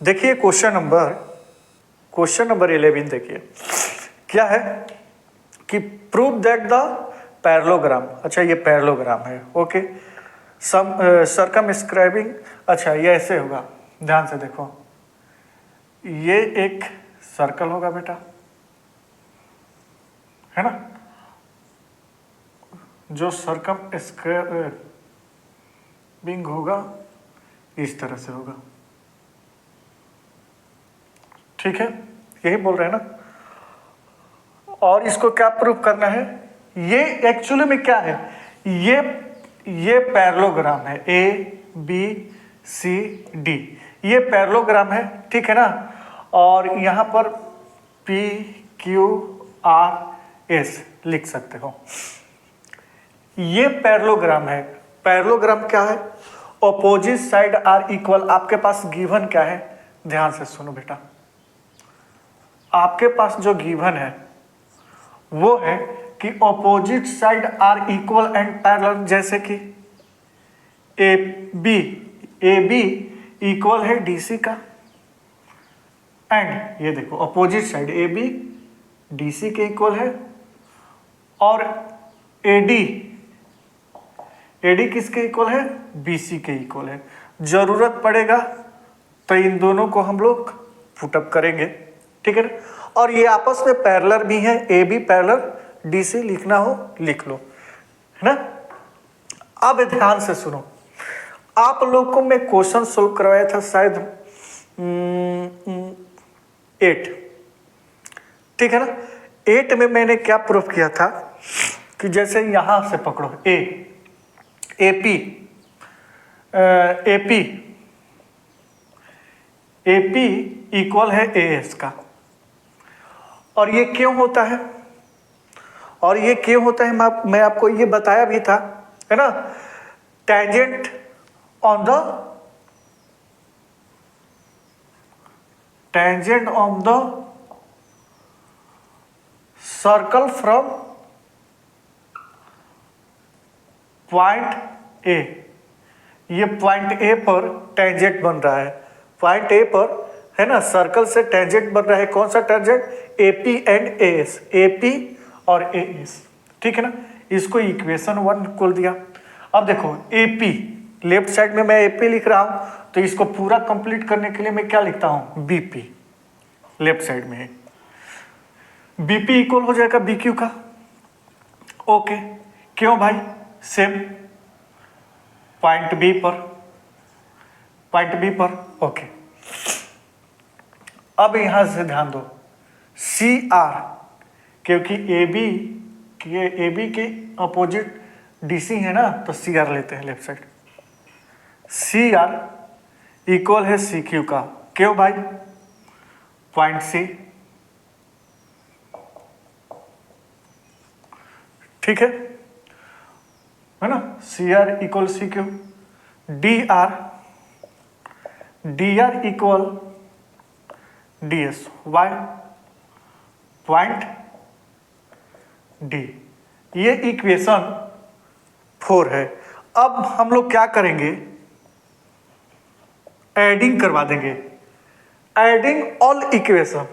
देखिए question number 11 देखिए क्या है कि प्रूव दैट द पैरेललोग्राम, अच्छा ये पैरेललोग्राम है, ओके, सम सर्कमस्क्राइबिंग, अच्छा ये ऐसे होगा, ध्यान से देखो, ये एक सर्कल होगा बेटा, है ना, जो सर्कमस्क्राइबिंग होगा इस तरह से होगा, ठीक है, यही बोल रहे हैं ना। और इसको क्या प्रूव करना है, ये एक्चुअली में क्या है, ये पैरेललोग्राम है, ए बी सी डी, ये पैरेललोग्राम है, ठीक है ना। और यहाँ पर पी क्यू आर एस लिख सकते हो, ये पैरेललोग्राम है। पैरेललोग्राम क्या है, ऑपोजिट साइड आर इक्वल। आपके पास गिवन क्या है, ध्यान से सुनो बेटा, आपके पास जो गिवन है वो है कि opposite side are equal and parallel, जैसे कि ए बी इक्वल है डीसी का, एंड ये देखो opposite side A B DC के इक्वल है, और एडी किसके इक्वल है, बीसी के इक्वल है। जरूरत पड़ेगा तो इन दोनों को हम लोग पुटअप करेंगे, ठीक है ना। और ये आपस में पैरेलल भी है, ए बी पैरेलल डीसी, लिखना हो लिख लो, है ना। अब ध्यान से सुनो, आप लोग को मैं क्वेश्चन सोल्व करवाया था शायद 8, ठीक है ना। 8 में मैंने क्या प्रूफ किया था कि जैसे यहां से पकड़ो एपी इक्वल है एएस का, और ये क्यों होता है, मैं आपको ये बताया भी था, है ना। Tangent on the circle from point A, ये पॉइंट ए पर टेंजेंट बन रहा है, पॉइंट ए पर, है ना, सर्कल से टेंजेंट बन रहा है। कौन सा tangent, AP and as, AP और एएस, ठीक है ना। इसको इक्वेशन 1 खोल दिया। अब देखो एपी, लेफ्ट साइड में मैं एपी लिख रहा हूं, तो इसको पूरा कंप्लीट करने के लिए मैं क्या लिखता हूं, बीपी, लेफ्ट साइड में है, बीपी इक्वल हो जाएगा बीक्यू का, ओके। क्यों भाई, सेम पॉइंट बी पर, ओके। अब यहां से ध्यान दो, सी आर, क्योंकि ए बी के अपोजिट डीसी है ना, तो सी आर लेते हैं left side, C R equal है सी क्यू का, क्यों भाई, पॉइंट सी, ठीक है ना। C R equal C Q, D R equal D S, Y, point D, ये इक्वेशन 4 है। अब हम लोग क्या करेंगे, एडिंग करवा देंगे, एडिंग ऑल इक्वेशन,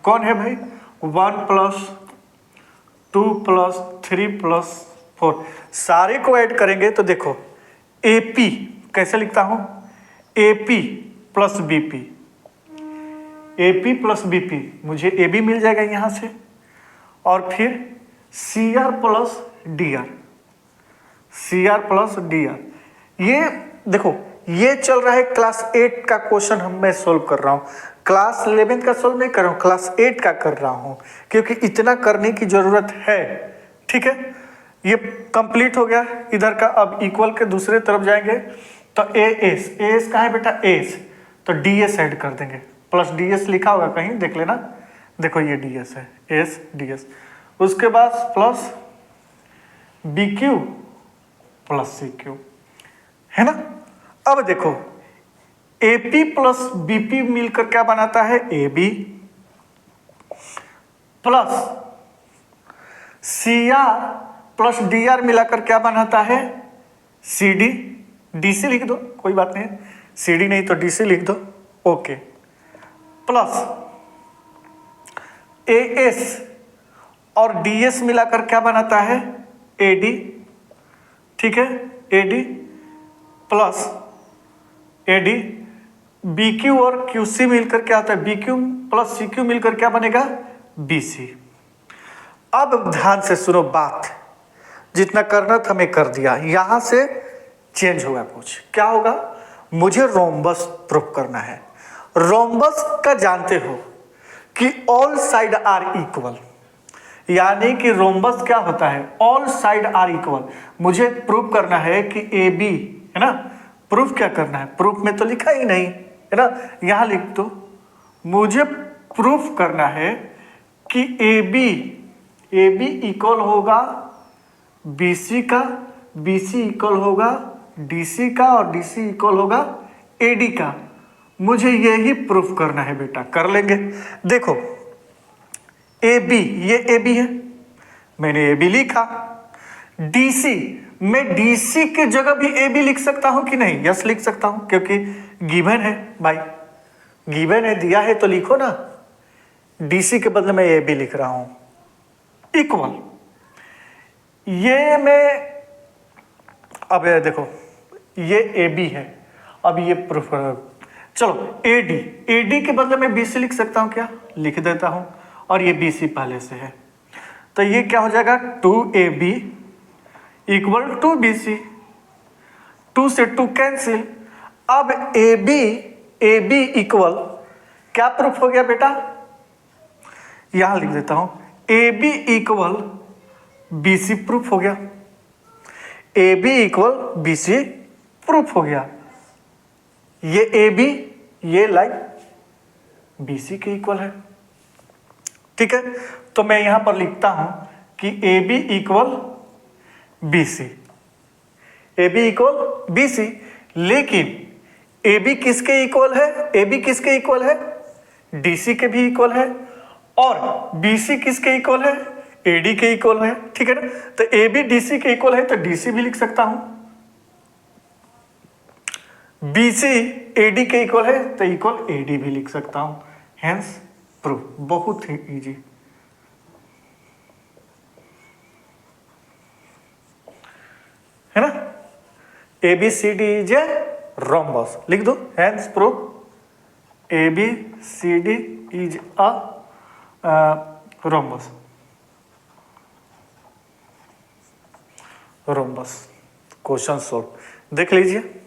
कौन है भाई, 1 + 2 + 3 + 4, सारे को ऐड करेंगे तो देखो एपी कैसे लिखता हूं, एपी प्लस बीपी, मुझे ए बी मिल जाएगा यहां से, और फिर C R plus D R, ये देखो ये चल रहा है क्लास 8 का क्वेश्चन मैं सोल्व कर रहा हूं, क्लास 11 का सोल्व नहीं कर रहा हूं, क्लास 8 का कर रहा हूं, क्योंकि इतना करने की जरूरत है, ठीक है। ये कंप्लीट हो गया इधर का। अब इक्वल के दूसरे तरफ जाएंगे तो एएस कहाँ है बेटा, एस, तो डीएस ऐड कर देंगे, प्लस डीएस लिखा होगा कहीं, देख लेना, देखो ये डीएस है, एस डीएस, उसके बाद प्लस बीक्यू प्लस सीक्यू, है ना। अब देखो एपी प्लस बीपी मिलकर क्या बनाता है, A B, plus C R plus D R मिलाकर क्या बनाता है, सी डी, DC लिख दो, कोई बात नहीं, CD नहीं तो DC लिख दो, ओके, प्लस AS और DS मिलाकर क्या बनाता है, AD, ठीक है, AD प्लस AD, BQ और QC मिलकर क्या होता है, BQ प्लस CQ मिलकर क्या बनेगा, BC। अब ध्यान से सुनो बात, जितना करना था मैं कर दिया, यहां से चेंज होगा कुछ, क्या होगा, मुझे रोम्बस प्रूफ करना है। रोम्बस का जानते हो कि ऑल साइड आर इक्वल, यानी कि रोम्बस क्या होता है, ऑल साइड आर इक्वल। मुझे प्रूफ करना है कि AB है ना, प्रूफ क्या करना है, प्रूफ में तो लिखा ही नहीं है ना, यहां लिख दो, मुझे प्रूफ करना है कि AB इक्वल होगा BC का, BC इक्वल होगा DC का और DC इक्वल होगा AD का। मुझे यही प्रूफ करना है बेटा, कर लेंगे। देखो AB, ये AB है, मैंने AB लिखा। DC, मैं DC के जगह भी AB लिख सकता हूं कि नहीं, यस लिख सकता हूं, क्योंकि गिवन है भाई, गिवन है, दिया है तो लिखो ना। DC के बदले में AB लिख रहा हूं, इक्वल, ये मैं, अब ये देखो ये AB है, अब ये प्रूफ, चलो AD के बदले में BC लिख सकता हूं क्या, लिख देता हूं, और ये BC पहले से है, तो ये क्या हो जाएगा, 2AB इक्वल टू BC, 2 से 2 कैंसिल। अब AB इक्वल क्या प्रूफ हो गया बेटा, यहां लिख देता हूं, AB इक्वल BC प्रूफ हो गया, AB इक्वल BC प्रूफ हो गया। ये AB, ये लाइन BC के इक्वल है, ठीक है। तो मैं यहां पर लिखता हूं कि AB equal BC, AB equal BC, लेकिन AB किसके इक्वल है, AB किसके इक्वल है, DC के भी इक्वल है, और BC किसके इक्वल है, AD के इक्वल है, ठीक है ना। तो AB DC के इक्वल है तो DC भी लिख सकता हूं, BC AD के इक्वल है तो इक्वल AD भी लिख सकता हूं, हेंस प्रूफ, बहुत ही इजी है ना। ABCD इज ए रोम्बस, लिख दो, hence proof ABCD is a rhombus, rhombus. Question solve, देख लीजिए।